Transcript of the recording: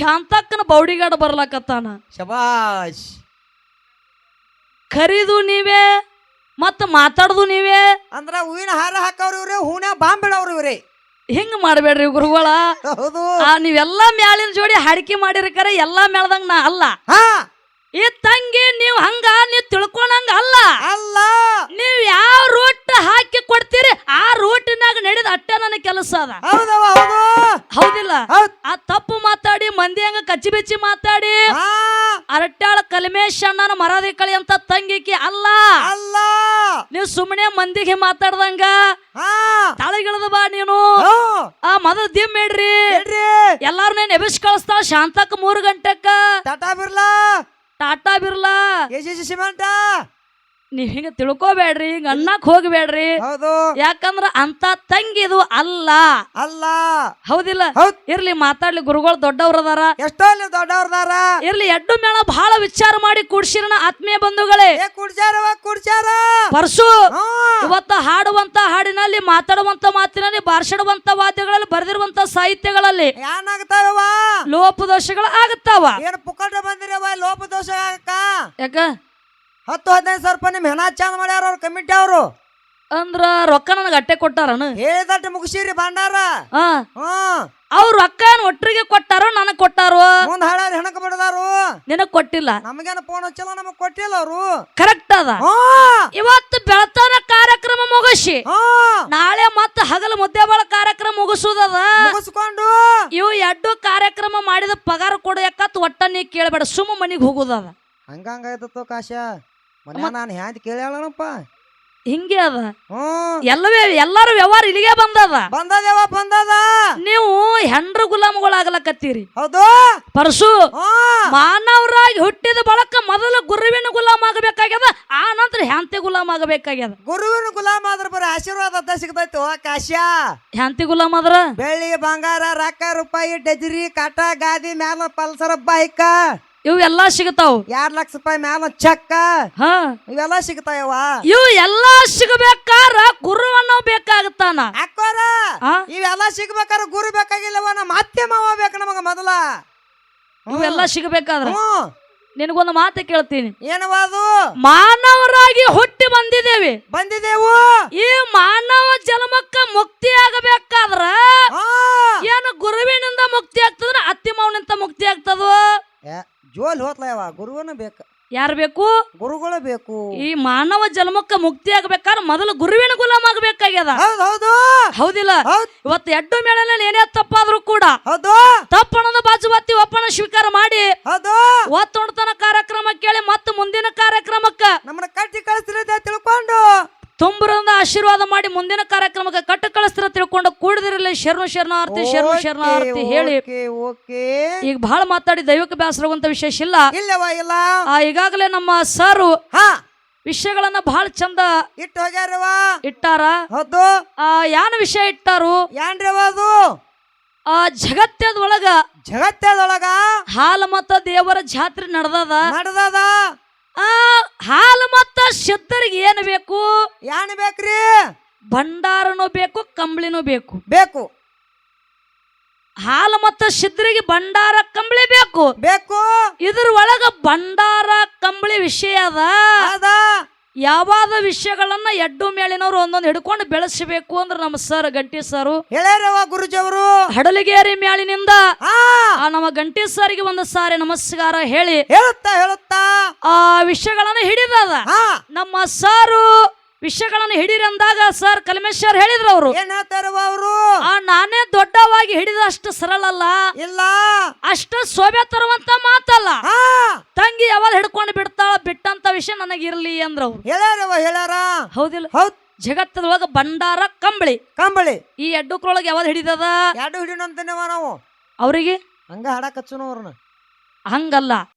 ಶಾಂತಕ್ಕನ ಬೌಡಿಗಾಡ ಬರ್ಲಾಕತ್ತಾನ. ಶಬಾಷ್. ಕರಿದು ನೀವೇ ಮತ್ತ ಮಾತಾಡುದು ನೀವೇ ಅಂದ್ರ ಹೂವಿನ ಹಾರ ಹಾಕವ್ರ ಇವ್ರೆ, ಹೂನ ಬಾಂಬ್ ಬಿಡವ್ರ ಇವ್ರೆ. ಹಿಂಗ ಮಾಡ್ಬೇಡ್ರಿ ಗುರುಗಳ. ಹೌದು. ನೀವೆಲ್ಲಾ ಮ್ಯಾಲಿನ ಜೋಡಿ ಹಾಡಿಕೆ ಮಾಡಿರ್ಕರ ಎಲ್ಲಾ ಮೇಳ್ದಂಗ ನಾ ಅಲ್ಲ. ಈ ತಂಗಿ ನೀವ್ ಹಂಗ ನೀವ್ ತಿಳ್ಕೊಂಡಂಗ ಅಲ್ಲ. ಅಲ್ಲ, ನೀವ್ ಯಾವ ರೂಟ್ ಹಾಕಿ ಕೊಡ್ತೀರಿ ಆ ರೂಟಿನಾಗ ನಡೆದ ಅಟ್ಟೆ ನನ್ನ ಕೆಲಸ ಅದ. ಹೌದವ ಹೌದು. ಹೌದಿಲ್ಲ? ಆ ತಪ್ಪು ಮಾತಾಡಿ ಮಂದಿ ಹಂಗ ಕಚ್ಚಿ ಬಿಚ್ಚಿ ಮಾತಾಡಿ ಅರಟ್ಯಾಳ ಕಲ್ಮೇಶ್ ಅಣ್ಣನ ಮರಾದಿ ಕಳಿ ಅಂತ ತಂಗಿಕಿ ಅಲ್ಲ. ಅಲ್ಲ, ನೀವ್ ಸುಮ್ಮನೆ ಮಂದಿಗೆ ಮಾತಾಡ್ದಂಗ ತಳಗಿಳದ ಬಾ ನೀನು. ಆ ಮೊದಲು ದಿಮ್ ಇಡ್ರಿ, ಎಲ್ಲಾರು ಎಬಿಸ್ ಕಳಿಸ್ತಾಳ ಶಾಂತಕ್ಕ 3 ಗಂಟೆಕ್ಕ. ಟಾಟಾ ಬಿರ್ಲಾ ಸಿಮೆಂಟ. ನೀವ್ ಹಿಂಗ ತಿಳ್ಕೊಬೇಡ್ರಿ, ಹಿಂಗ ಅನ್ನಕ್ ಹೋಗ್ಬೇಡ್ರಿ. ಹೌದು. ಯಾಕಂದ್ರ ಅಂತ ತಂಗಿದು ಅಲ್ಲ. ಅಲ್ಲ, ಹೌದಿಲ್ಲ? ಇರ್ಲಿ ಮಾತಾಡ್ಲಿ, ಗುರುಗಳು ದೊಡ್ಡವ್ರದಾರ, ಎಷ್ಟೋ ದೊಡ್ಡವ್ರದಾರ. ಇರ್ಲಿ. ಎಡ್ಡು ಮೇಳ ಬಹಳ ವಿಚಾರ ಮಾಡಿ ಕೂಡ್ಸಿರನ ಆತ್ಮೀಯ ಬಂಧುಗಳೇ. ಕುಡ್ಸಾರ ಪರ್ಸು ಇವತ್ತ ಹಾಡುವಂತ ಹಾಡಿನಲ್ಲಿ, ಮಾತಾಡುವಂತ ಮಾತಿನಲ್ಲಿ, ಬಾರ್ಷಡುವಂತ ವಾದ್ಯಗಳಲ್ಲಿ, ಬರೆದಿರುವಂತ ಸಾಹಿತ್ಯಗಳಲ್ಲಿ ಏನಾಗ್ತಾವ? ಲೋಪದೋಷಗಳು ಆಗುತ್ತಾವ. ಏನ್ ಪುಕ್ಕಟ ಬಂದಿರವ ಲೋಪದೋಷ ಯಾಕ 10-15 ಸಾವಿರ ರೂಪಾಯಿ ನಿಮ್ ಹೆಣ ಚಂದ ಮಾಡ್ಯಾರ ಅವ್ರ ಕಮಿಟಿ ಅವರು. ಅಂದ್ರ ರೊಕ್ಕ ನನಗೆ ಅಟ್ಟೆ ಕೊಟ್ಟಾರನು? ಹೇಳಿದಟ್ಟು ಮುಗಿಸಿರಿ ಭಂಡಾರ. ಅವ್ರ ರೊಕ್ಕ ಒಟ್ಟರಿಗೆ ಕೊಟ್ಟಾರೋ ನನಗ್ ಕೊಟ್ಟಾರೋ? ಮುಂದ್ ಹಾಳಾರ ಹೆಣಕ್ ಬಿಡದಾರು. ನಿನಗ್ ಕೊಟ್ಟಿಲ್ಲ. ನಮಗೇನ ಫೋನ್ ಹಚ್ಚಲ್ಲ, ನಮಗ್ ಕೊಟ್ಟಿಲ್ಲ ಅವರು. ಕರೆಕ್ಟ್ ಅದ. ಇವತ್ತು ಬೆಳತಾನ ಕಾರ್ಯಕ್ರಮ ಮುಗಿಸಿ ನಾಳೆ ಮತ್ತ ಹಗಲು ಮುದ್ದೆ ಬಾಳ ಕಾರ್ಯಕ್ರಮ ಮುಗಿಸುದದ. ಮುಗಿಸ್ಕೊಂಡು ಇವು ಎಡ್ಡು ಕಾರ್ಯಕ್ರಮ ಮಾಡಿದ ಪಗಾರ ಕೊಡಕತ್ ಒಟ್ಟ ನೀ ಕೇಳಬೇಡ, ಸುಮ್ಮ ಮನಿಗ್ ಹೋಗುದದ. ಹಂಗಾಯ್ತೋ ಕಾಶ ಮನೆ ನಾನು ಹ್ಯಾಂತ ಕೇಳ್ಯಾಳನಪ್ಪ. ಹಿಂಗೆ ಅದ. ಎಲ್ಲಾರು ವ್ಯವಹಾರ ಇಲ್ಲಿಗೆ ಬಂದದ. ಬಂದದ. ನೀವು ಹೆಂಡ್ರ ಗುಲಾಮಗಳಾಗಲಕತ್ತೀರಿ. ಹೌದು. ಪರಸು ಮಾನವರಾಗಿ ಹುಟ್ಟಿದ ಬಳಕ ಮೊದಲು ಗುರುವಿನ ಗುಲಾಮ ಆಗಬೇಕಾಗ್ಯದ, ಆ ನಂತರ ಹ್ಯಾಂತಿ ಗುಲಾಮ ಆಗಬೇಕಾಗ್ಯದ. ಗುರುವಿನ ಗುಲಾಮ ಆದ್ರ ಬರೀ ಆಶೀರ್ವಾದ ಅಂತ ಸಿಗ್ತೈತಿ ಕಾಶ. ಹ್ಯಾಂತಿ ಗುಲಾಮ ಆದ್ರ ಬೆಳ್ಳಿ ಬಂಗಾರ ರೊಕ್ಕ ರೂಪಾಯಿ ಡಜರಿ ಕಾಟ ಗಾದಿ ಮ್ಯಾಲ ಪಲ್ಸರ ಬೈಕ ಇವು ಎಲ್ಲಾ ಸಿಗತಾವ. 2 ಲಕ್ಷ ರೂಪಾಯಿ ಮ್ಯಾಲ ಚಕ್ಕ ಇವೆಲ್ಲಾ ಸಿಗ್ತಾವ. ಇವು ಎಲ್ಲಾ ಸಿಗಬೇಕಾರ ಗುರುವನ್ನ ಬೇಕಾಗತ್ತಾನ. ಅಕ್ಕೋರ ಇವೆಲ್ಲಾ ಸಿಗ್ಬೇಕಾರ ಗುರು ಬೇಕಾಗಿಲ್ಲವ, ನಮ್ಮ ಅತ್ತೆ ಮಾವ ಬೇಕು ನಮಗ ಮೊದಲ. ಇವೆಲ್ಲಾ ಸಿಗಬೇಕಾದ್ರ ನಿನಗೊಂದು ಮಾತು ಕೇಳ್ತೀನಿ. ಏನವಾದು? ಮಾನವರಾಗಿ ಹುಟ್ಟಿ ಬಂದಿದ್ದೇವು. ಈ ಮಾನವ ಜನ್ಮಕ್ಕ ಮುಕ್ತಿ ಆಗಬೇಕಾದ್ರ ಏನು ಗುರುವಿನಿಂದ ಮುಕ್ತಿ ಆಗ್ತದ, ಅತ್ತಿ ಮಾವನಿಂದ ಮುಕ್ತಿ ಆಗ್ತದ? ಜೋಲ್ ಹೋತ್ಲವ ಗುರುವನ ಬೇಕು. ಯಾರು ಬೇಕು? ಗುರುಗಳು ಬೇಕು. ಈ ಮಾನವ ಜನ್ಮಕ್ಕ ಮುಕ್ತಿ ಆಗ್ಬೇಕಾದ್ರೆ ಮೊದಲು ಗುರುವಿನ ಗುಲಾಮ ಆಗಬೇಕಾಗ್ಯದ. ಹೌದಿಲ್ಲ? ಇವತ್ತು ಎಡ್ಡು ಮೇಳಲ್ಲಿ ಏನೇ ತಪ್ಪಾದ್ರೂ ಕೂಡ ತಪ್ಪಣದ ಬಾಜುಬತ್ತಿ ಒಪ್ಪನ ಸ್ವೀಕಾರ ಮಾಡಿ ಒತ್ತೊಡ್ತನ ಕಾರ್ಯಕ್ರಮ ಕೇಳಿ ಮತ್ತೆ ಮುಂದಿನ ಕಾರ್ಯಕ್ರಮಕ್ಕ ನಮ್ಮನ್ನ ಕಟ್ಟಿ ಕಳಿಸ್ತಿರ ತಿಳ್ಕೊಂಡು ತುಂಬರಿಂದ ಆಶೀರ್ವಾದ ಮಾಡಿ ಮುಂದಿನ ಕಾರ್ಯಕ್ರಮಕ್ಕೆ ಕಟ್ಟು ಕಳಿಸ್ತಿರ ತಿಳ್ಕೊಂಡು ಕೂಡದಿರಲಿ ಶರಣಾರ್ಥಿ ಹೇಳಿ ಈಗ ಬಹಳ ಮಾತಾಡಿ ದೈವಕ್ಕೆ ಬೇಸರಗುವಂತ ವಿಶೇಷ ಇಲ್ಲ. ಈಗಾಗಲೇ ನಮ್ಮ ಸಾರು ವಿಷಯಗಳನ್ನ ಬಹಳ ಚಂದ ಇಟ್ಟಾರ. ಯಾನ ವಿಷಯ ಇಟ್ಟಾರು? ಜಗತ್ತದೊಳಗ ಹಾಲು ಮತ್ತ ದೇವರ ಜಾತ್ರೆ ನಡೆದದ. ಹಾಲು ಮತ್ತ ಸಿದ್ಧರಿಗೆ ಏನು ಬೇಕು? ಯಾನ್ ಬೇಕ್ರಿ? ಭಂಡಾರನೂ ಬೇಕು, ಕಂಬಳಿನೂ ಬೇಕು. ಹಾಲು ಮತ್ತ ಸಿದ್ಧರಿಗೆ ಭಂಡಾರ ಕಂಬಳಿ ಬೇಕು. ಇದ್ರ ಒಳಗ ಭಂಡಾರ ಕಂಬಳಿ ವಿಷಯ ಅದ. ಯಾವಾದ ವಿಷಯಗಳನ್ನ ಎಡ್ಡು ಮೇಲಿನವ್ರು ಒಂದೊಂದು ಹಿಡ್ಕೊಂಡು ಬೆಳೆಸಬೇಕು ಅಂದ್ರೆ ನಮ್ಮ ಸರ್ ಗಂಟಿ ಸರ್ ಹೇಳ್ಯಾರವ ಗುರುಜಿಯವರು. ಹಡಲಗೇರಿ ಮ್ಯಾಲಿನಿಂದ ನಮ್ಮ ಗಂಟಿ ಸರ್ಗೆ ಒಂದು ಸಾರಿ ನಮಸ್ಕಾರ ಹೇಳಿ ಹೇಳುತ್ತಾ ಆ ವಿಷಯಗಳನ್ನ ಹಿಡಿದದ. ನಮ್ಮ ಸಾರು ವಿಷಯಗಳನ್ನು ಹಿಡಿರಂದಾಗ ಸರ್ ಕಲ್ಮೇಶ್ ಸರ್ ಹೇಳಿದ್ರು. ಅವರು ಏನ್ ಹೇಳ್ತಾರವ? ಅವರು ನಾನೇ ದೊಡ್ಡವಾಗಿ ಹಿಡಿದ ಅಷ್ಟು ಸರಳ ಅಲ್ಲ, ಅಷ್ಟ ಶೋಭೆ ತರುವಂತ ಮಾತಲ್ಲ. ತಂಗಿ ಯಾವಾಗ ಹಿಡ್ಕೊಂಡು ಬಿಟ್ಟಂತ ವಿಷಯ ನನಗಿರ್ಲಿ ಅಂದ್ರ ಅವ್ರು ಹೇಳ್ಯಾರ. ಹೌದಿಲ್ಲ? ಜಗತ್ತದೊಳಗ ಭಂಡಾರ ಕಂಬಳಿ ಈ ಎಡ್ಡುಕ್ರೊಳಗೆ ಯಾವಾಗ ಹಿಡಿದದ? ಎರಡು ಹಿಡಿನಂತೇವ ನಾವು ಅವ್ರಿಗೆ ಹಂಗ ಹಾಡಕ್ ಹಚ್ಚುನ ಅವ್ರನ್ನ. ಹಂಗಲ್ಲ,